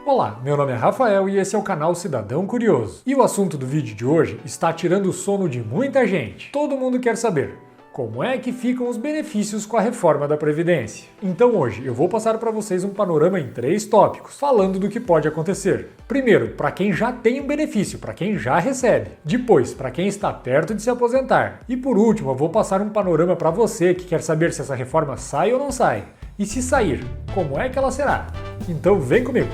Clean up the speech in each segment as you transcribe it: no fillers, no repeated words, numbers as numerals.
Olá, meu nome é Rafael e esse é o canal Cidadão Curioso. E o assunto do vídeo de hoje está tirando o sono de muita gente. Todo mundo quer saber como é que ficam os benefícios com a reforma da Previdência. Então hoje eu vou passar para vocês um panorama em 3 tópicos, falando do que pode acontecer. Primeiro, para quem já tem um benefício, para quem já recebe. Depois, para quem está perto de se aposentar. E por último, eu vou passar um panorama para você que quer saber se essa reforma sai ou não sai. E se sair, como é que ela será? Então vem comigo!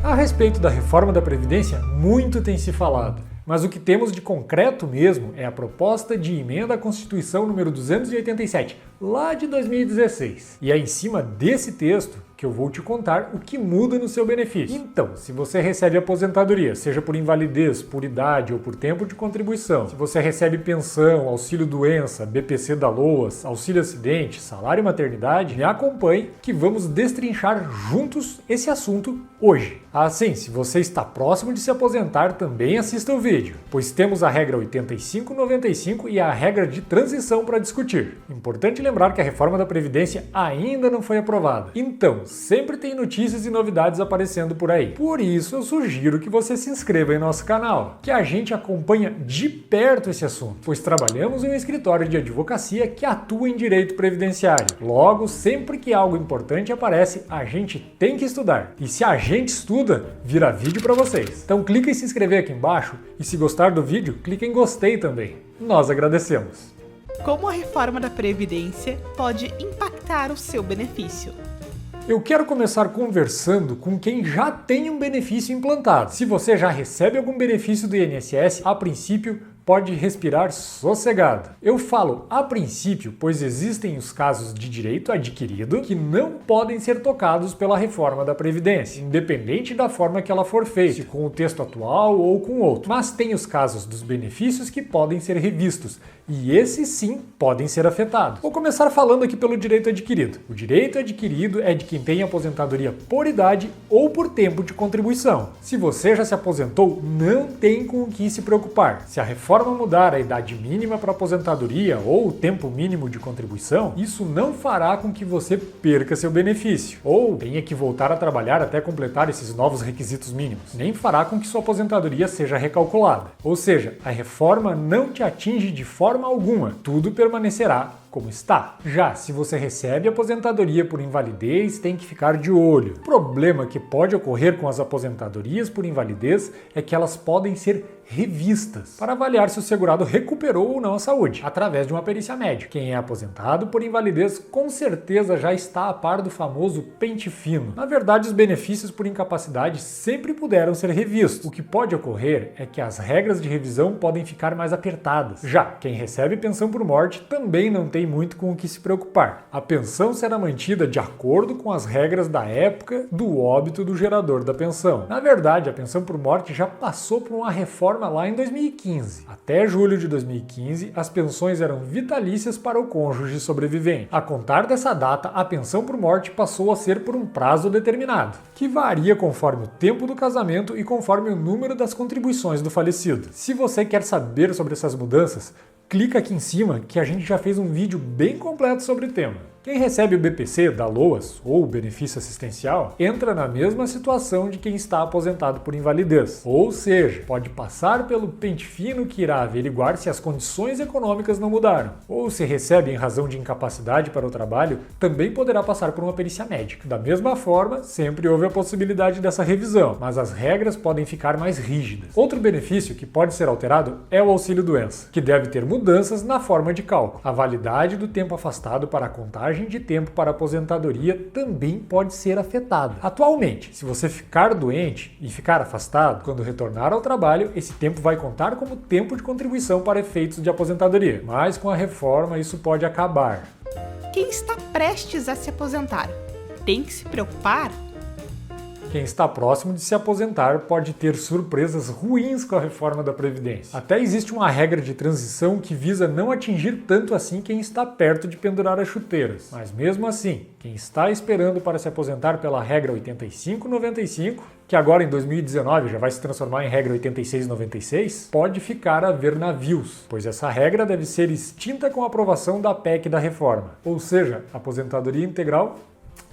A respeito da reforma da Previdência, muito tem se falado, mas o que temos de concreto mesmo é a proposta de emenda à Constituição número 287, lá de 2016. E é em cima desse texto que eu vou te contar o que muda no seu benefício. Então, se você recebe aposentadoria, seja por invalidez, por idade ou por tempo de contribuição, se você recebe pensão, auxílio-doença, BPC da LOAS, auxílio-acidente, salário maternidade, me acompanhe que vamos destrinchar juntos esse assunto hoje. Assim, se você está próximo de se aposentar, também assista o vídeo, pois temos a regra 85/95 e a regra de transição para discutir. Importante lembrar que a reforma da Previdência ainda não foi aprovada. Então, sempre tem notícias e novidades aparecendo por aí. Por isso, eu sugiro que você se inscreva em nosso canal, que a gente acompanha de perto esse assunto, pois trabalhamos em um escritório de advocacia que atua em direito previdenciário. Logo, sempre que algo importante aparece, a gente tem que estudar. E se a gente estuda, vira vídeo para vocês. Então clica em se inscrever aqui embaixo e se gostar do vídeo, clica em gostei também. Nós agradecemos. Como a reforma da Previdência pode impactar o seu benefício? Eu quero começar conversando com quem já tem um benefício implantado. Se você já recebe algum benefício do INSS, a princípio pode respirar sossegado. Eu falo a princípio, pois existem os casos de direito adquirido que não podem ser tocados pela reforma da Previdência, independente da forma que ela for feita, se com o texto atual ou com outro. Mas tem os casos dos benefícios que podem ser revistos, e esses sim podem ser afetados. Vou começar falando aqui pelo direito adquirido. O direito adquirido é de quem tem aposentadoria por idade ou por tempo de contribuição. Se você já se aposentou, não tem com o que se preocupar. Se a reforma mudar a idade mínima para aposentadoria ou o tempo mínimo de contribuição, isso não fará com que você perca seu benefício ou tenha que voltar a trabalhar até completar esses novos requisitos mínimos. Nem fará com que sua aposentadoria seja recalculada. Ou seja, a reforma não te atinge de forma alguma. Tudo permanecerá como está. Já se você recebe aposentadoria por invalidez, tem que ficar de olho. O problema que pode ocorrer com as aposentadorias por invalidez é que elas podem ser revistas para avaliar se o segurado recuperou ou não a saúde, através de uma perícia médica. Quem é aposentado por invalidez com certeza já está a par do famoso pente fino. Na verdade, os benefícios por incapacidade sempre puderam ser revistos. O que pode ocorrer é que as regras de revisão podem ficar mais apertadas. Já quem recebe pensão por morte também não tem muito com o que se preocupar. A pensão será mantida de acordo com as regras da época do óbito do gerador da pensão. Na verdade, a pensão por morte já passou por uma reforma lá em 2015. Até julho de 2015, as pensões eram vitalícias para o cônjuge sobrevivente. A contar dessa data, a pensão por morte passou a ser por um prazo determinado, que varia conforme o tempo do casamento e conforme o número das contribuições do falecido. Se você quer saber sobre essas mudanças, clica aqui em cima que a gente já fez um vídeo bem completo sobre o tema. Quem recebe o BPC da LOAS, ou benefício assistencial, entra na mesma situação de quem está aposentado por invalidez. Ou seja, pode passar pelo pente fino que irá averiguar se as condições econômicas não mudaram. Ou se recebe em razão de incapacidade para o trabalho, também poderá passar por uma perícia médica. Da mesma forma, sempre houve a possibilidade dessa revisão, mas as regras podem ficar mais rígidas. Outro benefício que pode ser alterado é o auxílio-doença, que deve ter mudanças na forma de cálculo. A validade do tempo afastado para a contagem de tempo para aposentadoria também pode ser afetada. Atualmente, se você ficar doente e ficar afastado, quando retornar ao trabalho, esse tempo vai contar como tempo de contribuição para efeitos de aposentadoria. Mas com a reforma isso pode acabar. Quem está prestes a se aposentar tem que se preocupar? Quem está próximo de se aposentar pode ter surpresas ruins com a reforma da Previdência. Até existe uma regra de transição que visa não atingir tanto assim quem está perto de pendurar as chuteiras. Mas mesmo assim, quem está esperando para se aposentar pela regra 85-95, que agora em 2019 já vai se transformar em regra 86-96, pode ficar a ver navios, pois essa regra deve ser extinta com a aprovação da PEC da reforma. Ou seja, aposentadoria integral,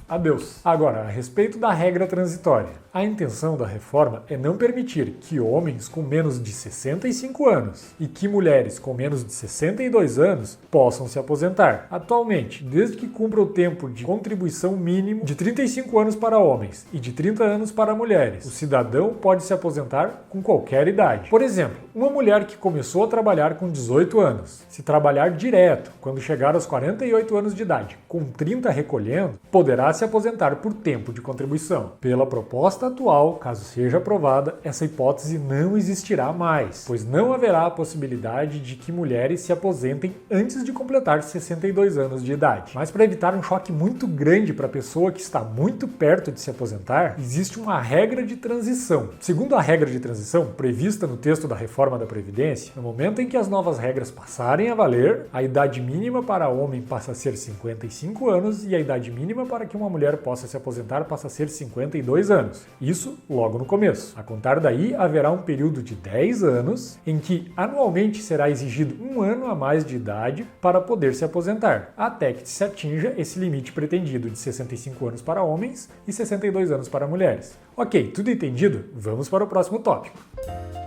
adeus. Agora, a respeito da regra transitória. A intenção da reforma é não permitir que homens com menos de 65 anos e que mulheres com menos de 62 anos possam se aposentar. Atualmente, desde que cumpra o tempo de contribuição mínimo de 35 anos para homens e de 30 anos para mulheres, o cidadão pode se aposentar com qualquer idade. Por exemplo, uma mulher que começou a trabalhar com 18 anos, se trabalhar direto quando chegar aos 48 anos de idade, com 30 recolhendo, poderá se aposentar por tempo de contribuição. Pela proposta atual, caso seja aprovada, essa hipótese não existirá mais, pois não haverá a possibilidade de que mulheres se aposentem antes de completar 62 anos de idade. Mas para evitar um choque muito grande para a pessoa que está muito perto de se aposentar, existe uma regra de transição. Segundo a regra de transição prevista no texto da reforma da Previdência, no momento em que as novas regras passarem a valer, a idade mínima para homem passa a ser 55 anos e a idade mínima para que uma mulher possa se aposentar passa a ser 52 anos. Isso logo no começo. A contar daí, haverá um período de 10 anos em que anualmente será exigido um ano a mais de idade para poder se aposentar, até que se atinja esse limite pretendido de 65 anos para homens e 62 anos para mulheres. Ok, tudo entendido? Vamos para o próximo tópico.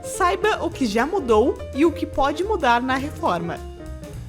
Saiba o que já mudou e o que pode mudar na reforma.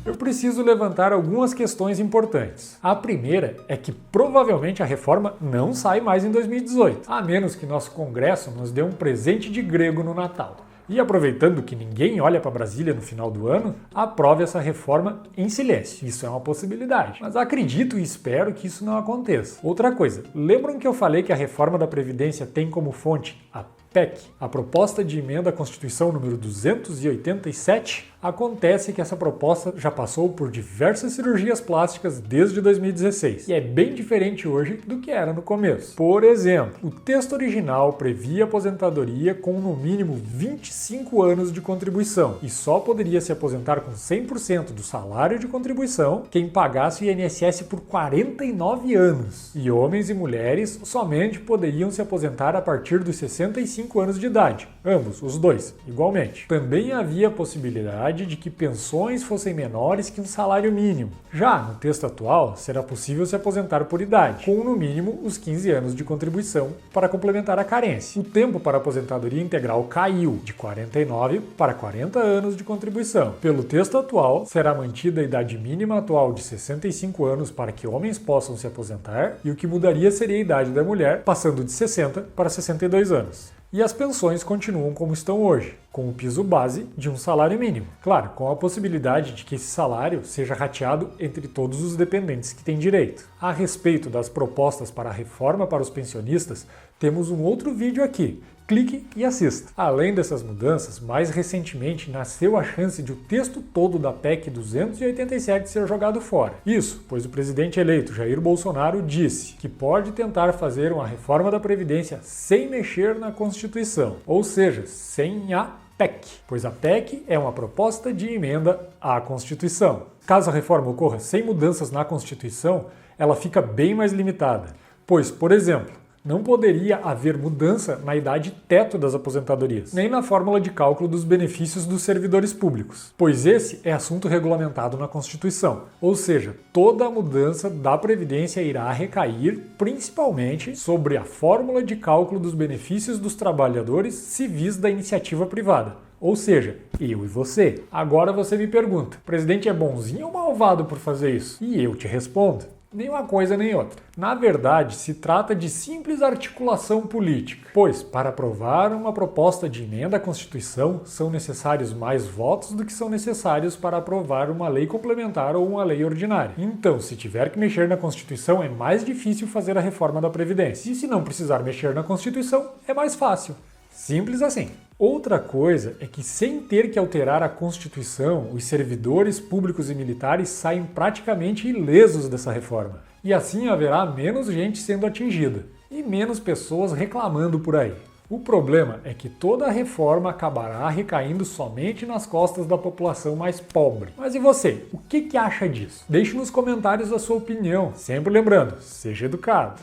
Eu preciso levantar algumas questões importantes. A primeira é que provavelmente a reforma não sai mais em 2018, a menos que nosso Congresso nos dê um presente de grego no Natal. E aproveitando que ninguém olha para Brasília no final do ano, aprove essa reforma em silêncio. Isso é uma possibilidade. Mas acredito e espero que isso não aconteça. Outra coisa, lembram que eu falei que a reforma da Previdência tem como fonte a PEC, a proposta de emenda à Constituição número 287? Acontece que essa proposta já passou por diversas cirurgias plásticas desde 2016 e é bem diferente hoje do que era no começo. Por exemplo, o texto original previa aposentadoria com no mínimo 25 anos de contribuição e só poderia se aposentar com 100% do salário de contribuição quem pagasse o INSS por 49 anos. E homens e mulheres somente poderiam se aposentar a partir dos 65 anos de idade, ambos, os dois, igualmente. Também havia a possibilidade de que pensões fossem menores que um salário mínimo. Já no texto atual, será possível se aposentar por idade, com no mínimo os 15 anos de contribuição para complementar a carência. O tempo para aposentadoria integral caiu de 49 para 40 anos de contribuição. Pelo texto atual, será mantida a idade mínima atual de 65 anos para que homens possam se aposentar e o que mudaria seria a idade da mulher, passando de 60 para 62 anos. E as pensões continuam como estão hoje, com o piso base de um salário mínimo. Claro, com a possibilidade de que esse salário seja rateado entre todos os dependentes que têm direito. A respeito das propostas para a reforma para os pensionistas, temos um outro vídeo aqui. Clique e assista. Além dessas mudanças, mais recentemente nasceu a chance de o texto todo da PEC 287 ser jogado fora. Isso, pois o presidente eleito Jair Bolsonaro disse que pode tentar fazer uma reforma da Previdência sem mexer na Constituição, ou seja, sem a PEC, pois a PEC é uma proposta de emenda à Constituição. Caso a reforma ocorra sem mudanças na Constituição, ela fica bem mais limitada, pois, por exemplo, não poderia haver mudança na idade teto das aposentadorias, nem na fórmula de cálculo dos benefícios dos servidores públicos, pois esse é assunto regulamentado na Constituição. Ou seja, toda a mudança da Previdência irá recair principalmente sobre a fórmula de cálculo dos benefícios dos trabalhadores civis da iniciativa privada. Ou seja, eu e você. Agora você me pergunta, o presidente é bonzinho ou malvado por fazer isso? E eu te respondo, nem uma coisa nem outra. Na verdade, se trata de simples articulação política, pois para aprovar uma proposta de emenda à Constituição são necessários mais votos do que são necessários para aprovar uma lei complementar ou uma lei ordinária. Então, se tiver que mexer na Constituição, é mais difícil fazer a reforma da Previdência. E se não precisar mexer na Constituição, é mais fácil. Simples assim. Outra coisa é que, sem ter que alterar a Constituição, os servidores públicos e militares saem praticamente ilesos dessa reforma. E assim haverá menos gente sendo atingida. e menos pessoas reclamando por aí. O problema é que toda a reforma acabará recaindo somente nas costas da população mais pobre. Mas e você? O que acha disso? Deixe nos comentários a sua opinião. Sempre lembrando, seja educado.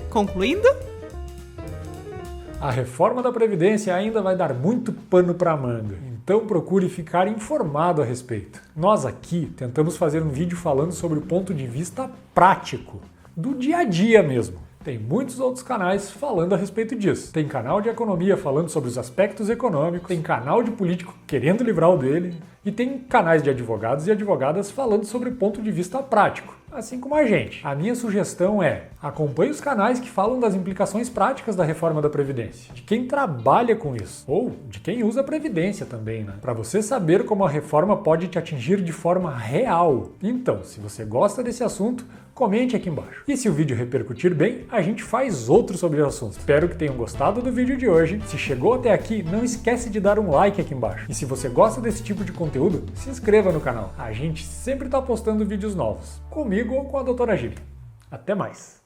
Concluindo? A reforma da Previdência ainda vai dar muito pano para manga, então procure ficar informado a respeito. Nós aqui tentamos fazer um vídeo falando sobre o ponto de vista prático, do dia a dia mesmo. Tem muitos outros canais falando a respeito disso. Tem canal de economia falando sobre os aspectos econômicos, tem canal de político querendo livrar o dele, e tem canais de advogados e advogadas falando sobre o ponto de vista prático, assim como a gente. A minha sugestão é: acompanhe os canais que falam das implicações práticas da reforma da Previdência, de quem trabalha com isso, ou de quem usa a Previdência também, né? Para você saber como a reforma pode te atingir de forma real. Então, se você gosta desse assunto, comente aqui embaixo. E se o vídeo repercutir bem, a gente faz outro sobre o assunto. Espero que tenham gostado do vídeo de hoje. Se chegou até aqui, não esquece de dar um like aqui embaixo. E se você gosta desse tipo de conteúdo, se inscreva no canal. A gente sempre está postando vídeos novos, comigo ou com a doutora Gili. Até mais!